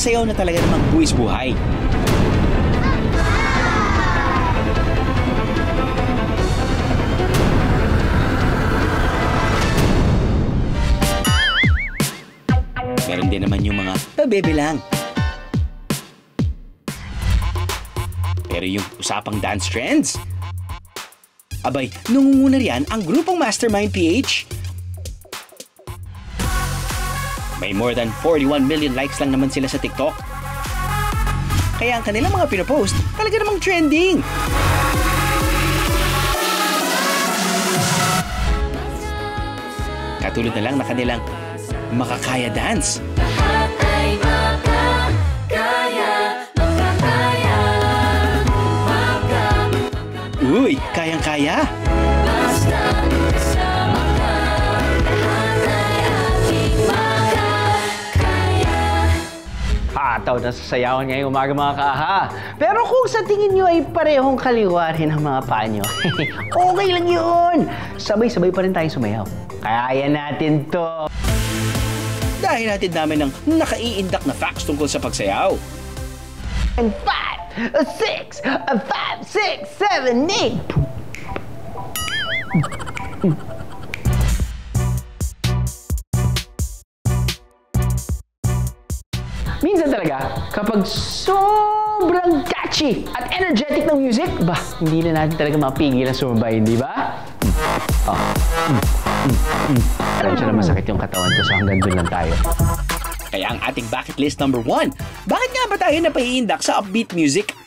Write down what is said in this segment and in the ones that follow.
sayaw na talaga namang buwis buhay. Meron din naman yung mga pabebe lang. Pero yung usapang dance trends, abay, nungunguna riyan ang grupong Mastermind PH. May more than 41 million likes lang naman sila sa TikTok. Kaya ang kanilang mga pinopost talaga namang trending. Katulad na lang na kanilang Makakaya Dance. Lahat ay makakaya, makakaya, Uy, kayang-kaya. basta kasama ka. Lahat ay aking makakaya. Hataw na sasayawan ngayong umaga mga kaha. Pero kung sa tingin nyo ay parehong kaliwa rin ang mga paa nyo, okay lang yun. Sabay-sabay pa rin tayo sumayaw. Kaya natin to. Dahil natin namin ng nakaiindak na facts tungkol sa pagsayaw. And 5, 6, 5, 6, 7, 8. Minsan talaga, kapag sobrang catchy at energetic ng music, hindi na natin talaga mapigil na sumabay, di ba? Alam siya na masakit yung katawan ko, so hanggang doon lang tayo. Kaya ang ating bucket list number 1, bakit nga ba tayo napaiindak sa upbeat music?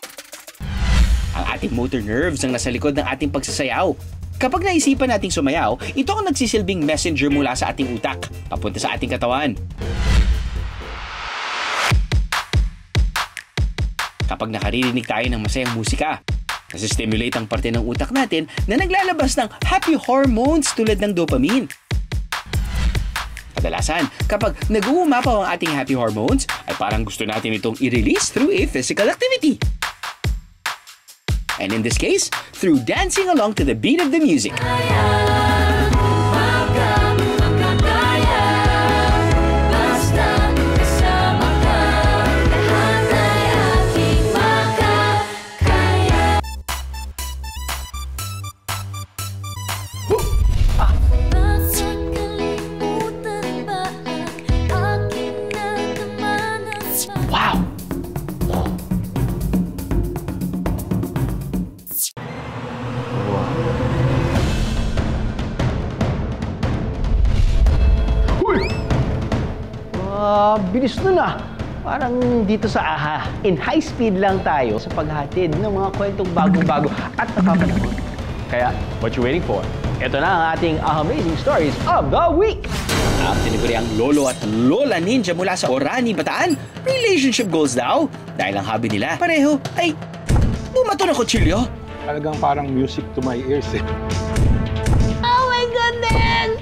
Ang ating motor nerves ang nasa likod ng ating pagsasayaw. Kapag naisipan nating sumayaw, ito ang nagsisilbing messenger mula sa ating utak, papunta sa ating katawan. Kapag nakaririnig tayo ng masayang musika, nasi-stimulate ang parte ng utak natin na naglalabas ng happy hormones tulad ng dopamine. Kadalasan, kapag nag-uumapaw ang ating happy hormones, ay parang gusto natin itong i-release through a physical activity. And in this case, through dancing along to the beat of the music. Wow! Bilis nun ah! Parang dito sa AHA, in high speed lang tayo sa paghatid ng mga kwentong bagong-bago at napapanahon. Kaya, what you waiting for? Ito na ang ating Amazing Stories of the Week! Ang tiniguri ang lolo at lola ninja mula sa Orani, Bataan, relationship goals daw. Dahil ang hobby nila, pareho ay bumato ng kutsilyo. Talagang parang music to my ears eh. Oh my goodness!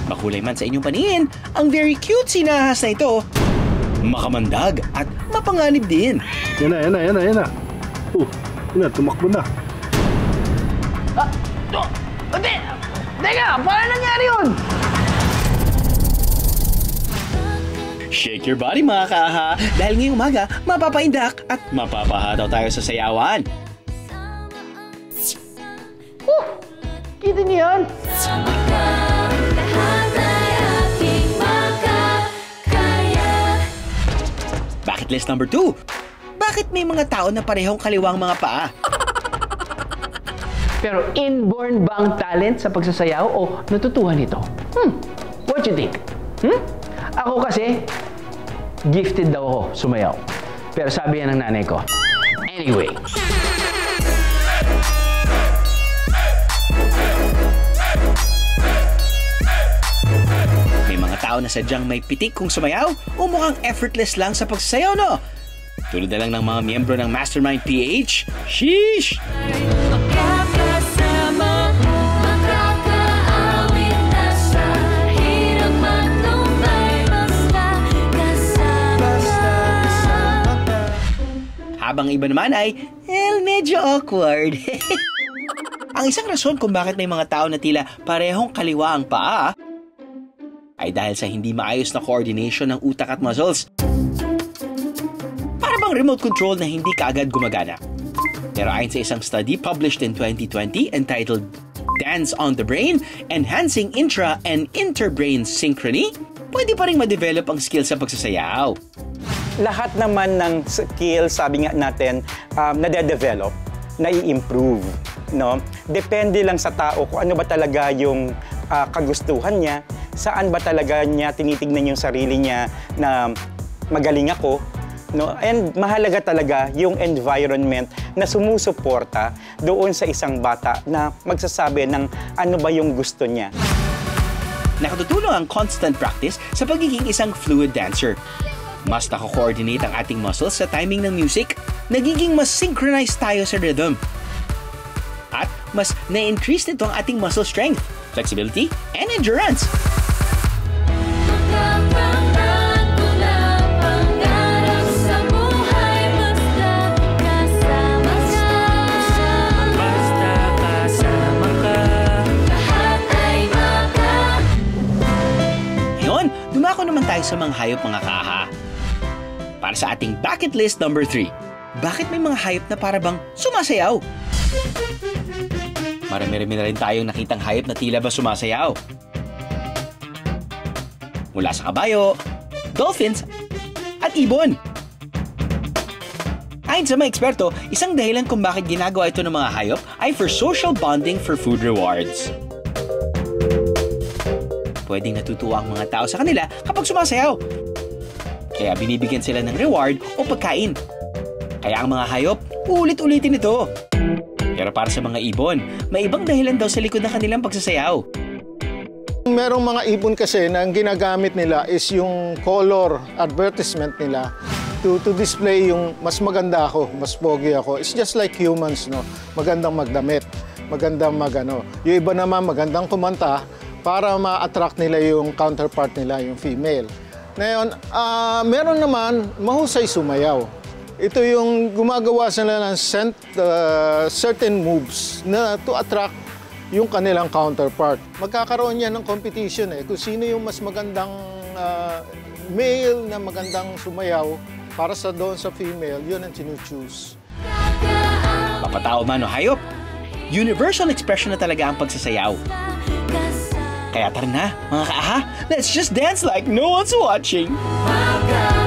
Makulay man sa inyong paningin, ang very cutesy na ahas na ito, makamandag at mapanganib din. Yan na. Yan na, tumakbo na. Teka, paano nangyari yun? Shake your body mga kaaha, dahil ngayong umaga, mapapaindak at mapapahataw tayo sa sayawan. Kita niyo yan? Bucket list number 2. Bakit may mga tao na parehong kaliwang mga paa? Pero inborn ba ang talent sa pagsasayaw o natutuhan ito? What you think? Ako kasi, gifted daw ako sumayaw. Pero sabi yan ng nanay ko. Anyway. May mga tao na sadyang may pitik kung sumayaw o mukhang effortless lang sa pagsasayaw, no? Tulad na lang ng mga miyembro ng Mastermind PH. Sheesh! Habang iba naman ay, medyo awkward. Ang isang rason kung bakit may mga tao na tila parehong kaliwa ang paa ay dahil sa hindi maayos na coordination ng utak at muscles. Para bang remote control na hindi kaagad gumagana. Pero ayon sa isang study published in 2020 entitled Dance on the Brain, Enhancing Intra- and Interbrain Synchrony, pwede pa rin ma-develop ang skill sa pagsasayaw. Lahat naman ng skill, sabi nga natin, nade-develop, nai-improve. No? Depende lang sa tao kung ano ba talaga yung kagustuhan niya, saan ba talaga niya tinitignan yung sarili niya na magaling ako. No? And mahalaga talaga yung environment na sumusuporta doon sa isang bata na magsasabi ng ano ba yung gusto niya. Nakatutulong ang constant practice sa pagiging isang fluid dancer. Mas nako-coordinate ang ating muscles sa timing ng music, nagiging mas synchronized tayo sa rhythm. At mas na-increase nito ang ating muscle strength, flexibility, and endurance. Makapangarap ko lang pangarap sa buhay, basta kasama ka. Basta kasama ka. Lahat ay Ngayon, dumako naman tayo sa mga hayop, mga kaaha. Para sa ating bucket list number 3, bakit may mga hayop na para bang sumasayaw? Marami-rami na rin tayong nakitang hayop na tila ba sumasayaw. Mula sa kabayo, dolphins, at ibon. Ayon sa mga eksperto, isang dahilan kung bakit ginagawa ito ng mga hayop ay for social bonding for food rewards. Pwedeng natutuwa ang mga tao sa kanila kapag sumasayaw. Kaya binibigyan sila ng reward o pagkain. Kaya ang mga hayop, ulit-ulitin ito. Pero para sa mga ibon, may ibang dahilan daw sa likod ng kanilang pagsasayaw. Merong mga ibon kasi na ang ginagamit nila is yung color advertisement nila to display yung mas maganda ako, mas pogi ako. It's just like humans, no? Magandang magdamit, magandang magano. Yung iba naman magandang kumanta para ma-attract nila yung counterpart nila, yung female. Ngayon, meron naman mahusay sumayaw. Ito yung gumagawa sila ng certain moves na to attract yung kanilang counterpart. Magkakaroon yan ng competition kung sino yung mas magandang male na magandang sumayaw para sa doon sa female, yun ang sinuchoose. Mapatao man o hayop, universal expression na talaga ang pagsasayaw. Kaya tara na, mga kaaha, let's just dance like no one's watching. Makapangarap